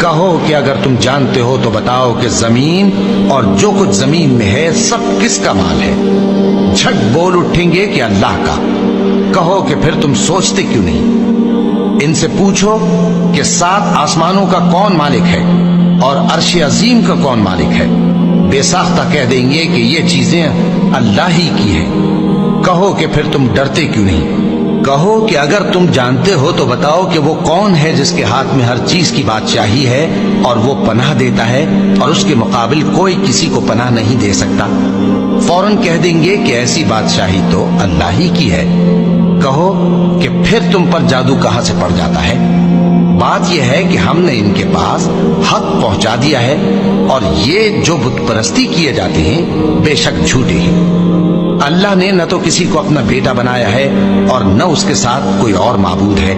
کہو کہ اگر تم جانتے ہو تو بتاؤ کہ زمین اور جو کچھ زمین میں ہے سب کس کا مال ہے؟ جھٹ بول اٹھیں گے کہ اللہ کا۔ کہو کہ پھر تم سوچتے کیوں نہیں؟ ان سے پوچھو کہ 7 آسمانوں کا کون مالک ہے اور عرش عظیم کا کون مالک ہے؟ بے ساختہ کہہ دیں گے کہ یہ چیزیں اللہ ہی کی ہیں۔ کہو کہ پھر تم ڈرتے کیوں نہیں؟ کہو کہ اگر تم جانتے ہو تو بتاؤ کہ وہ کون ہے جس کے ہاتھ میں ہر چیز کی بادشاہی ہے اور وہ پناہ دیتا ہے اور اس کے مقابل کوئی کسی کو پناہ نہیں دے سکتا۔ فوراً کہہ دیں گے کہ ایسی بادشاہی تو اللہ ہی کی ہے۔ کہو کہ پھر تم پر جادو کہاں سے پڑ جاتا ہے؟ بات یہ ہے کہ ہم نے ان کے پاس حق پہنچا دیا ہے اور یہ جو بت پرستی کیے جاتے ہیں بے شک جھوٹے ہیں۔ اللہ نے نہ تو کسی کو اپنا بیٹا بنایا ہے اور نہ اس کے ساتھ کوئی اور معبود ہے،